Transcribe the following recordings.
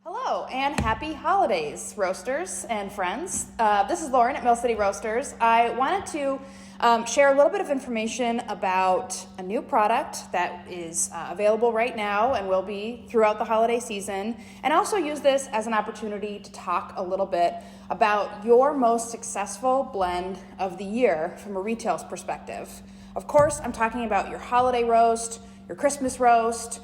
Hello and happy holidays, roasters and friends. This is Lauren at Mill City Roasters. I wanted to share a little bit of information about a new product that is available right now and will be throughout the holiday season, and also use this as an opportunity to talk a little bit about your most successful blend of the year from a retail's perspective. Of course, I'm talking about your holiday roast, your Christmas roast,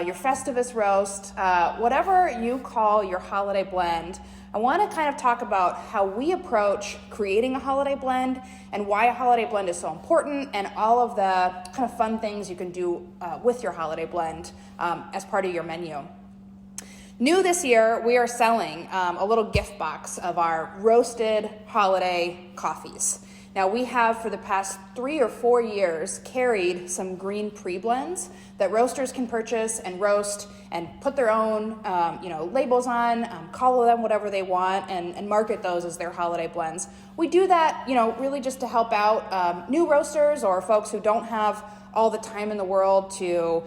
your Festivus roast, whatever you call your holiday blend. I want to kind of talk about how we approach creating a holiday blend and why a holiday blend is so important, and all of the kind of fun things you can do with your holiday blend as part of your menu. New this year, we are selling a little gift box of our roasted holiday coffees. Now, we have for the past 3 or 4 years carried some green pre-blends that roasters can purchase and roast and put their own labels on, call them whatever they want, and market those as their holiday blends. We do that, really just to help out new roasters or folks who don't have all the time in the world to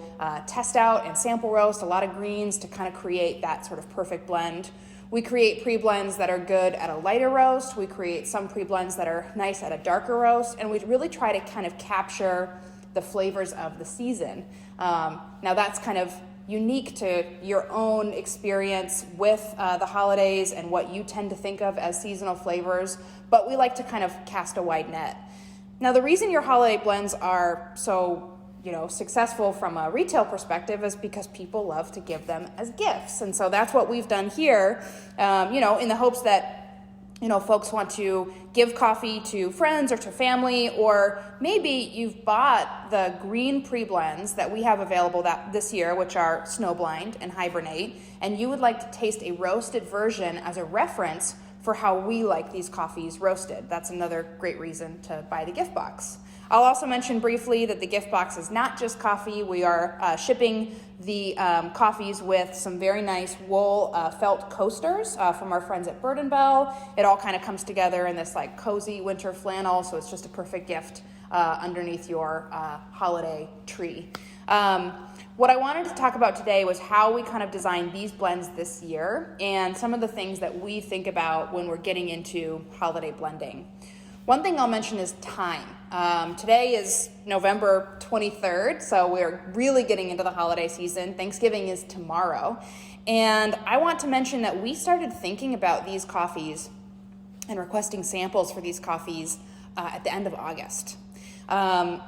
test out and sample roast a lot of greens to kind of create that sort of perfect blend. We create pre-blends that are good at a lighter roast. We create some pre-blends that are nice at a darker roast, and we really try to kind of capture the flavors of the season. Now that's kind of unique to your own experience with the holidays and what you tend to think of as seasonal flavors, but we like to kind of cast a wide net. Now, the reason your holiday blends are so successful from a retail perspective is because people love to give them as gifts. And so that's what we've done here, in the hopes that, folks want to give coffee to friends or to family, or maybe you've bought the green pre-blends that we have available this year, which are Snowblind and Hibernate, and you would like to taste a roasted version as a reference for how we like these coffees roasted. That's another great reason to buy the gift box. I'll also mention briefly that the gift box is not just coffee. We are shipping the coffees with some very nice wool felt coasters from our friends at Bird & Bell. It all kind of comes together in this cozy winter flannel, so it's just a perfect gift underneath your holiday tree. What I wanted to talk about today was how we kind of designed these blends this year and some of the things that we think about when we're getting into holiday blending. One thing I'll mention is time. Today is November 23rd, so we're really getting into the holiday season. Thanksgiving is tomorrow. And I want to mention that we started thinking about these coffees and requesting samples for these coffees at the end of August.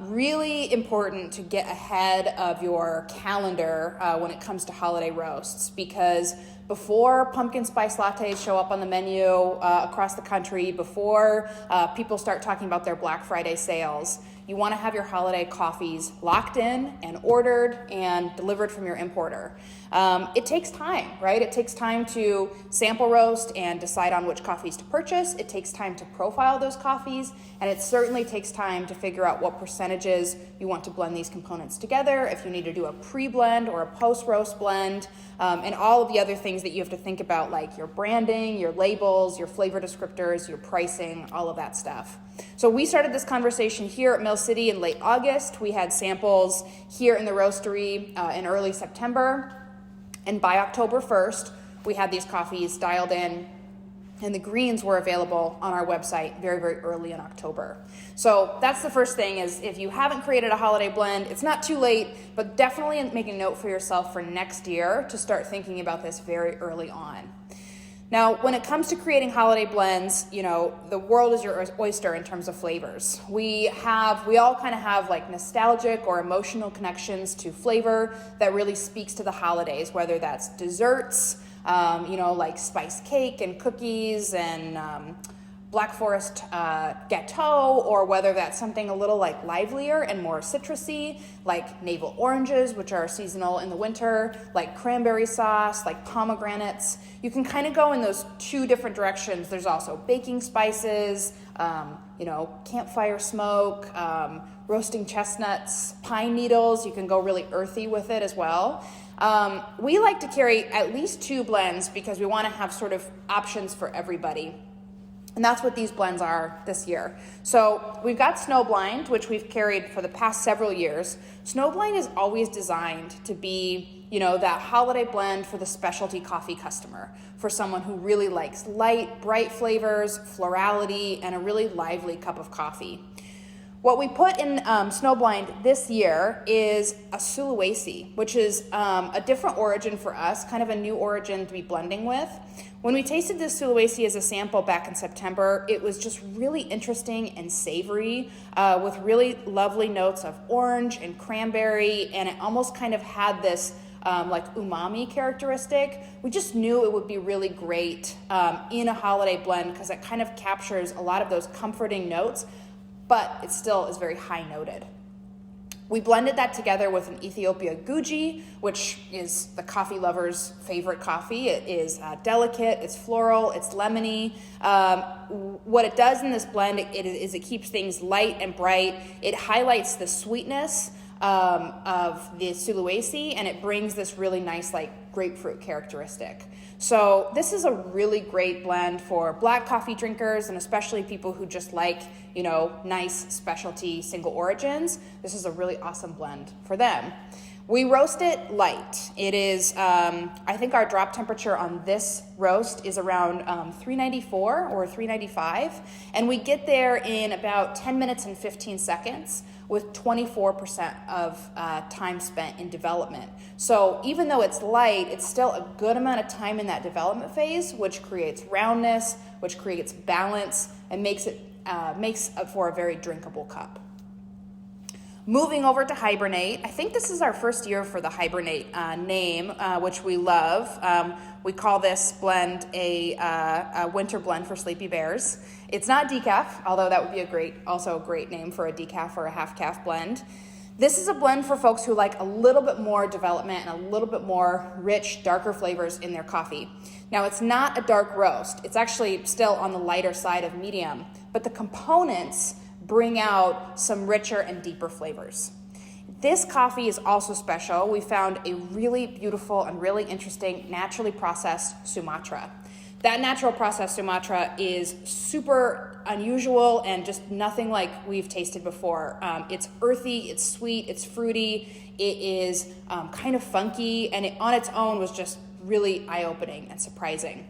Really important to get ahead of your calendar when it comes to holiday roasts, because before pumpkin spice lattes show up on the menu across the country, before people start talking about their Black Friday sales, you want to have your holiday coffees locked in and ordered and delivered from your importer. It takes time, right? It takes time to sample roast and decide on which coffees to purchase. It takes time to profile those coffees, and it certainly takes time to figure out what percentages you want to blend these components together, if you need to do a pre-blend or a post-roast blend, and all of the other things that you have to think about, like your branding, your labels, your flavor descriptors, your pricing, all of that stuff. So we started this conversation here at Mill City in late August. We had samples here in the roastery in early September. And by October 1st, we had these coffees dialed in, and the greens were available on our website very, very early in October. So that's the first thing, is if you haven't created a holiday blend, it's not too late, but definitely make a note for yourself for next year to start thinking about this very early on. Now, when it comes to creating holiday blends, the world is your oyster in terms of flavors. We all kind of have nostalgic or emotional connections to flavor that really speaks to the holidays, whether that's desserts, like spice cake and cookies and Black Forest gâteau, or whether that's something a little livelier and more citrusy, like navel oranges, which are seasonal in the winter, like cranberry sauce, like pomegranates. You can kind of go in those two different directions. There's also baking spices, campfire smoke, roasting chestnuts, pine needles. You can go really earthy with it as well. We like to carry at least 2 blends because we want to have sort of options for everybody. And that's what these blends are this year. So we've got Snowblind, which we've carried for the past several years. Snowblind is always designed to be that holiday blend for the specialty coffee customer, for someone who really likes light, bright flavors, florality, and a really lively cup of coffee. What we put in Snowblind this year is a Sulawesi, which is a different origin for us, kind of a new origin to be blending with. When we tasted this Sulawesi as a sample back in September, it was just really interesting and savory with really lovely notes of orange and cranberry, and it almost kind of had this like umami characteristic. We just knew it would be really great in a holiday blend because it kind of captures a lot of those comforting notes, but it still is very high noted. We blended that together with an Ethiopia Guji, which is the coffee lover's favorite coffee. It is delicate, it's floral, it's lemony. What it does in this blend is it keeps things light and bright. It highlights the sweetness of the Sulawesi, and it brings this really nice like grapefruit characteristic. So this is a really great blend for black coffee drinkers, and especially people who just like, nice specialty single origins. This is a really awesome blend for them. We roast it light. It is, I think our drop temperature on this roast is around 394 or 395, and we get there in about 10 minutes and 15 seconds with 24% of time spent in development. So even though it's light, it's still a good amount of time in that development phase, which creates roundness, which creates balance, and makes for a very drinkable cup. Moving over to Hibernate, I think this is our first year for the Hibernate name, which we love. We call this blend a winter blend for sleepy bears. It's not decaf, although that would be also a great name for a decaf or a half calf blend. This is a blend for folks who like a little bit more development and a little bit more rich, darker flavors in their coffee. Now, it's not a dark roast. It's actually still on the lighter side of medium, but the components bring out some richer and deeper flavors. This coffee is also special. We found a really beautiful and really interesting naturally processed Sumatra. That natural processed Sumatra is super unusual and just nothing like we've tasted before. It's earthy, it's sweet, it's fruity, it is kind of funky, and it on its own was just really eye-opening and surprising.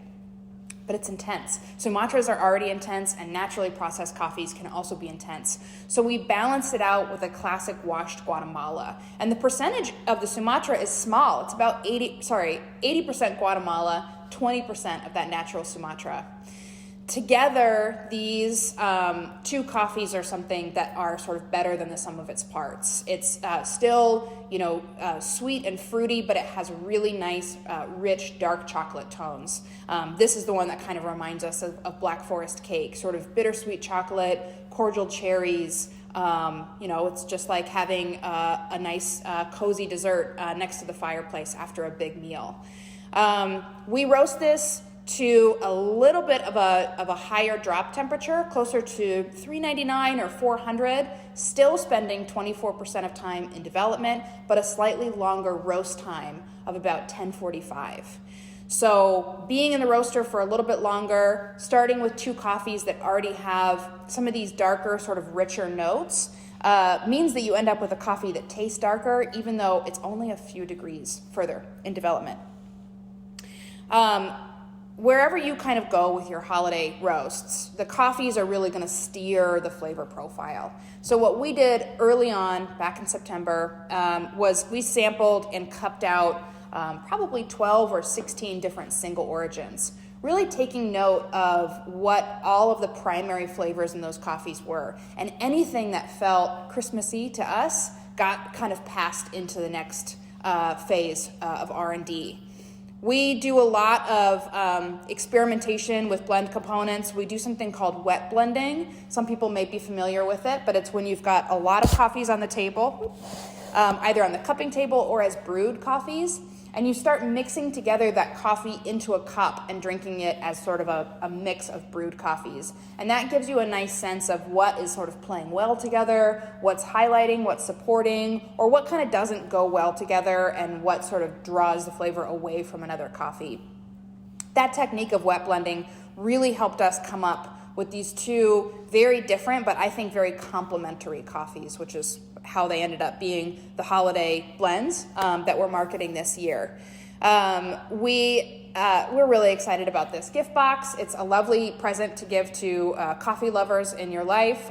But it's intense. Sumatras are already intense, and naturally processed coffees can also be intense. So we balanced it out with a classic washed Guatemala. And the percentage of the Sumatra is small. It's about 80% Guatemala, 20% of that natural Sumatra. Together, these two coffees are something that are sort of better than the sum of its parts. It's still, sweet and fruity, but it has really nice, rich, dark chocolate tones. This is the one that kind of reminds us of Black Forest cake, sort of bittersweet chocolate, cordial cherries. It's just like having a nice, cozy dessert next to the fireplace after a big meal. We roast this to a little bit of a higher drop temperature, closer to 399 or 400, still spending 24% of time in development, but a slightly longer roast time of about 1045. So being in the roaster for a little bit longer, starting with two coffees that already have some of these darker, sort of richer notes, means that you end up with a coffee that tastes darker, even though it's only a few degrees further in development. Wherever you kind of go with your holiday roasts, the coffees are really going to steer the flavor profile. So what we did early on, back in September, was we sampled and cupped out probably 12 or 16 different single origins, really taking note of what all of the primary flavors in those coffees were. And anything that felt Christmassy to us got kind of passed into the next phase of R&D. We do a lot of experimentation with blend components. We do something called wet blending. Some people may be familiar with it, but it's when you've got a lot of coffees on the table, either on the cupping table or as brewed coffees, and you start mixing together that coffee into a cup and drinking it as sort of a mix of brewed coffees. And that gives you a nice sense of what is sort of playing well together, what's highlighting, what's supporting, or what kind of doesn't go well together, and what sort of draws the flavor away from another coffee. That technique of wet blending really helped us come up with these two very different, but I think very complementary coffees, which is how they ended up being the holiday blends that we're marketing this year. We're really excited about this gift box. It's a lovely present to give to coffee lovers in your life.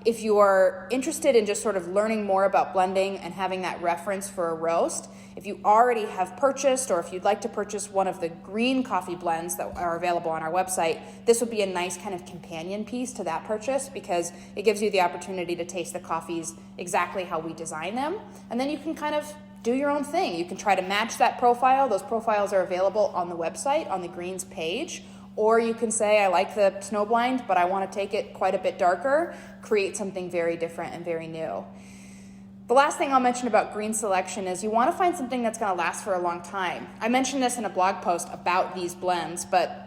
If you are interested in just sort of learning more about blending and having that reference for a roast, if you already have purchased, or if you'd like to purchase one of the green coffee blends that are available on our website, this would be a nice kind of companion piece to that purchase, because it gives you the opportunity to taste the coffees exactly how we design them. And then you can kind of do your own thing. You can try to match that profile. Those profiles are available on the website, on the greens page. Or you can say, I like the Snowblind, but I want to take it quite a bit darker, create something very different and very new. The last thing I'll mention about green selection is you want to find something that's going to last for a long time. I mentioned this in a blog post about these blends, but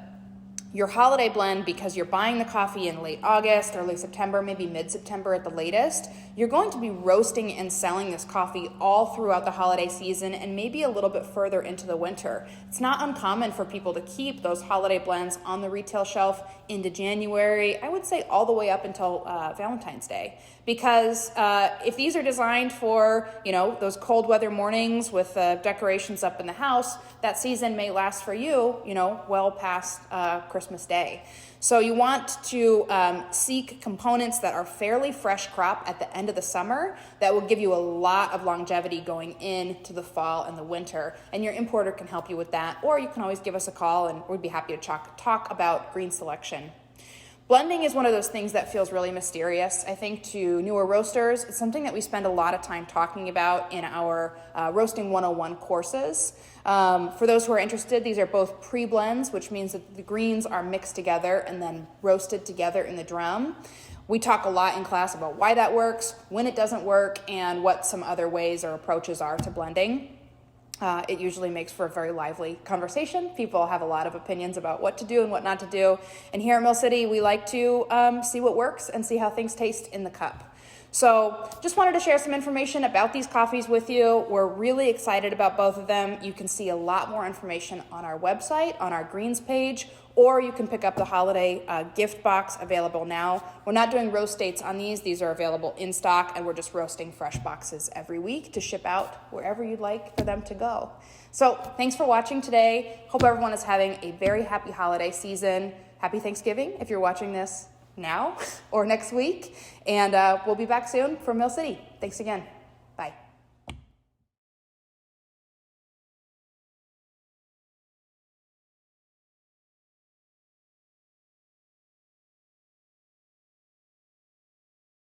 your holiday blend, because you're buying the coffee in late August, early September, maybe mid-September at the latest, you're going to be roasting and selling this coffee all throughout the holiday season and maybe a little bit further into the winter. It's not uncommon for people to keep those holiday blends on the retail shelf into January, I would say all the way up until Valentine's Day. Because if these are designed for, those cold weather mornings with decorations up in the house, that season may last for you, well past Christmas Day. So you want to seek components that are fairly fresh crop at the end of the summer that will give you a lot of longevity going into the fall and the winter. And your importer can help you with that. Or you can always give us a call and we'd be happy to talk about green selection. Blending is one of those things that feels really mysterious, I think, to newer roasters. It's something that we spend a lot of time talking about in our Roasting 101 courses. For those who are interested, these are both pre-blends, which means that the greens are mixed together and then roasted together in the drum. We talk a lot in class about why that works, when it doesn't work, and what some other ways or approaches are to blending. It usually makes for a very lively conversation. People have a lot of opinions about what to do and what not to do. And here at Mill City, we like to see what works and see how things taste in the cup. So just wanted to share some information about these coffees with you. We're really excited about both of them. You can see a lot more information on our website, on our greens page, or you can pick up the holiday gift box available now. We're not doing roast dates on these. These are available in stock, and we're just roasting fresh boxes every week to ship out wherever you'd like for them to go. So thanks for watching today. Hope everyone is having a very happy holiday season. Happy Thanksgiving if you're watching this now or next week. And we'll be back soon from Mill City. Thanks again.